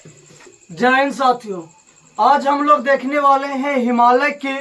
जय हिंद साथियों, आज हम लोग देखने वाले हैं हिमालय के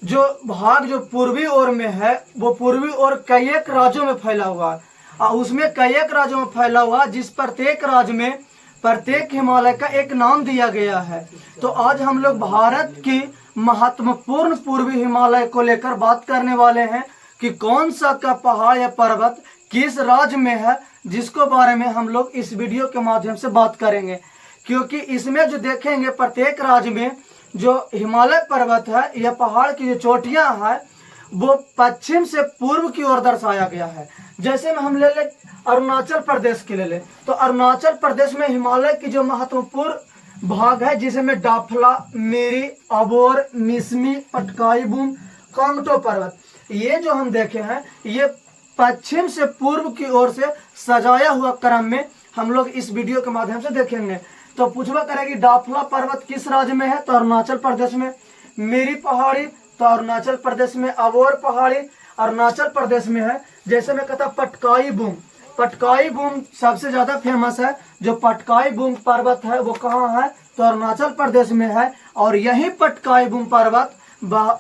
जो भाग जो पूर्वी ओर में है वो पूर्वी ओर कई एक राज्यों में फैला हुआ है और उसमें कई एक राज्यों में फैला हुआ जिस प्रत्येक राज्य में प्रत्येक हिमालय का एक नाम दिया गया है। तो आज हम लोग भारत की महत्वपूर्ण पूर्वी हिमालय को लेकर बात करने वाले हैं कि कौन सा का पहाड़ या पर्वत किस राज्य में है, जिसको बारे में हम लोग इस वीडियो के माध्यम से बात करेंगे। क्योंकि इसमें जो देखेंगे प्रत्येक राज्य में जो हिमालय पर्वत है या पहाड़ की जो चोटियां हैं वो पश्चिम से पूर्व की ओर दर्शाया गया है। जैसे में हम ले ले अरुणाचल प्रदेश के ले ले तो अरुणाचल प्रदेश में हिमालय की जो महत्वपूर्ण भाग है जिसमें डाफला, मेरी, अबोर, मिसमी, पटकाई बूम, कांगटो पर्वत, ये जो हम देखे हैं ये पश्चिम से पूर्व की ओर से सजाया हुआ क्रम में हम लोग इस वीडियो के माध्यम से देखेंगे। तो पूछवा करेगी डाफला पर्वत किस राज्य में है, तो अरुणाचल प्रदेश में। मेरी पहाड़ी तो अरुणाचल प्रदेश में। अबोर पहाड़ी अरुणाचल प्रदेश में है। जैसे मैं कहता पटकाई बूम, पटकाई बूम सबसे ज्यादा फेमस है। जो पटकाई बूम पर्वत है वो कहाँ है, तो अरुणाचल प्रदेश में है। और यही पटकाई बूम पर्वत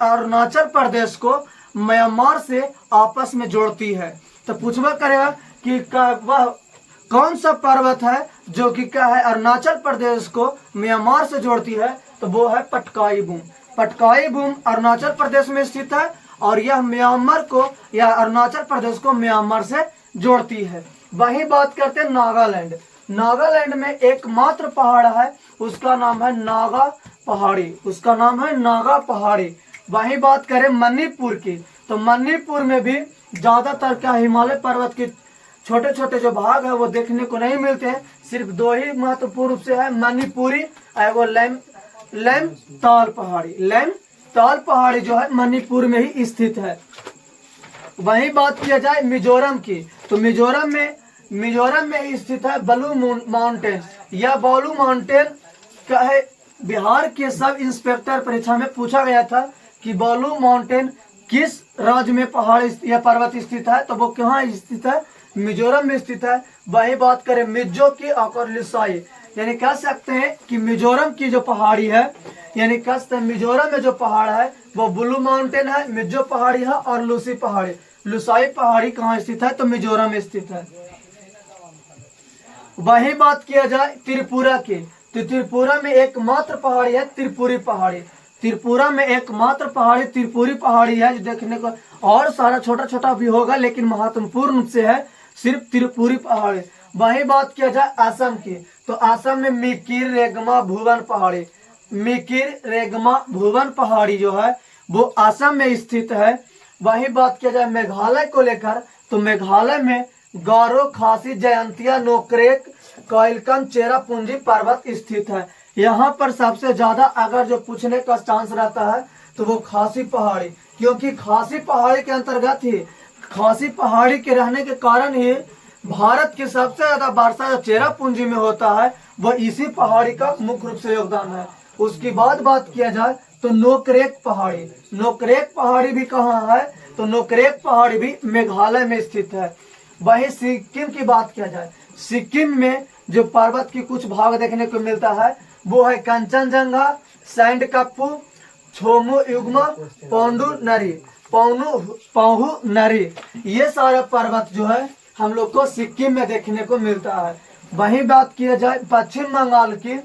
अरुणाचल प्रदेश को म्यांमार से आपस में जोड़ती है। तो पूछवा करेगा कि वह कौन सा पर्वत है जो कि क्या है अरुणाचल प्रदेश को म्यांमार से जोड़ती है, तो वो है पटकाई बूम। पटकाई बूम अरुणाचल प्रदेश में स्थित है और यह म्यांमार को या अरुणाचल प्रदेश को म्यांमार से जोड़ती है। वही बात करते हैं नागालैंड। नागालैंड में एकमात्र पहाड़ है, उसका नाम है नागा पहाड़ी, उसका नाम है नागा पहाड़ी। वही बात करें मणिपुर की, तो मणिपुर में भी ज्यादातर क्या हिमालय पर्वत के छोटे छोटे जो भाग है वो देखने को नहीं मिलते हैं। सिर्फ दो ही महत्वपूर्ण रूप से है, मणिपुरी और वो लैमताल पहाड़ी। लैमताल पहाड़ी जो है मणिपुर में ही स्थित है। वहीं बात किया जाए मिजोरम की, तो मिजोरम में स्थित है बालू माउंटेन। यह बालू माउंटेन क्या है, बिहार के सब इंस्पेक्टर परीक्षा में पूछा गया था कि बालू माउंटेन किस राज्य में पहाड़ या पर्वत स्थित है, तो वो कहाँ स्थित है, मिजोरम में स्थित है। वही बात करें मिजो की और लिसाई, यानी कह सकते हैं कि मिजोरम की जो पहाड़ी है, यानी कह सकते हैं मिजोरम में जो पहाड़ है वो ब्लू माउंटेन है, मिजो पहाड़ी है और लूसी पहाड़ी। लुसाई पहाड़ी कहाँ स्थित है, तो मिजोरम में स्थित है। वही बात किया जाए त्रिपुरा की, तो त्रिपुरा में एकमात्र पहाड़ी है त्रिपुरी पहाड़ी। त्रिपुरा में एकमात्र पहाड़ी त्रिपुरी पहाड़ी है जो देखने को और सारा छोटा छोटा भी होगा लेकिन महत्वपूर्ण रूप से है सिर्फ त्रिपुरी पहाड़ी। वही बात किया जाए असम की, तो असम में मिकिर रेगमा भुवन पहाड़ी, मिकिर रेगमा भुवन पहाड़ी जो है वो असम में स्थित है। वही बात किया जाए मेघालय को लेकर, तो मेघालय में गारो, खासी, जयंतिया, नोकरेक, कोइलकम, चेरापूंजी पर्वत स्थित है। यहाँ पर सबसे ज्यादा अगर जो पूछने का चांस रहता है तो वो खासी पहाड़ी, क्योंकि खासी पहाड़ी के अंतर्गत ही खासी पहाड़ी के रहने के कारण ही भारत की सबसे ज्यादा वर्षा जो चेरापूंजी में होता है वो इसी पहाड़ी का मुख्य रूप से योगदान है। उसके बाद बात किया जाए तो नोकरेक पहाड़ी, नोकरेक पहाड़ी भी कहाँ है, तो नोकरेक पहाड़ी भी मेघालय में स्थित है। वही सिक्किम की बात किया जाए, सिक्किम में जो पर्वत की कुछ भाग देखने को मिलता है वो है कंचनजंगा, सैंडकप्पू, छोमू युग्मा, पौहू नरी। ये सारा पर्वत जो है हम लोग को सिक्किम में देखने को मिलता है। वहीं बात किया जाए पश्चिम बंगाल की,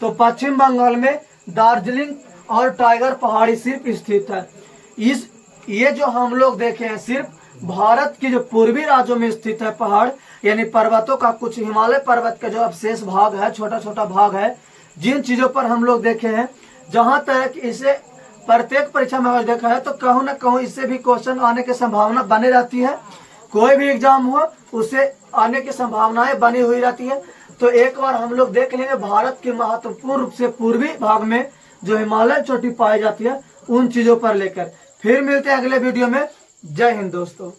तो पश्चिम बंगाल में दार्जिलिंग और टाइगर पहाड़ी सिर्फ स्थित है। ये जो हम लोग देखे हैं सिर्फ भारत की जो पूर्वी राज्यों में स्थित है पहाड़, यानी पर्वतों का कुछ हिमालय पर्वत का जो अवशेष भाग है, छोटा छोटा भाग है, जिन चीजों पर हम लोग देखे हैं। जहां तक इसे प्रत्येक परीक्षा में अगर देखा है तो कहूँ न कहूँ इससे भी क्वेश्चन आने की संभावना बनी रहती है। कोई भी एग्जाम हो उससे आने की संभावनाएं बनी हुई रहती है। तो एक बार हम लोग देख लेंगे भारत के महत्वपूर्ण रूप से पूर्वी भाग में जो हिमालय चोटी पाई जाती है उन चीजों पर लेकर। फिर मिलते हैं अगले वीडियो में। जय हिंद दोस्तों।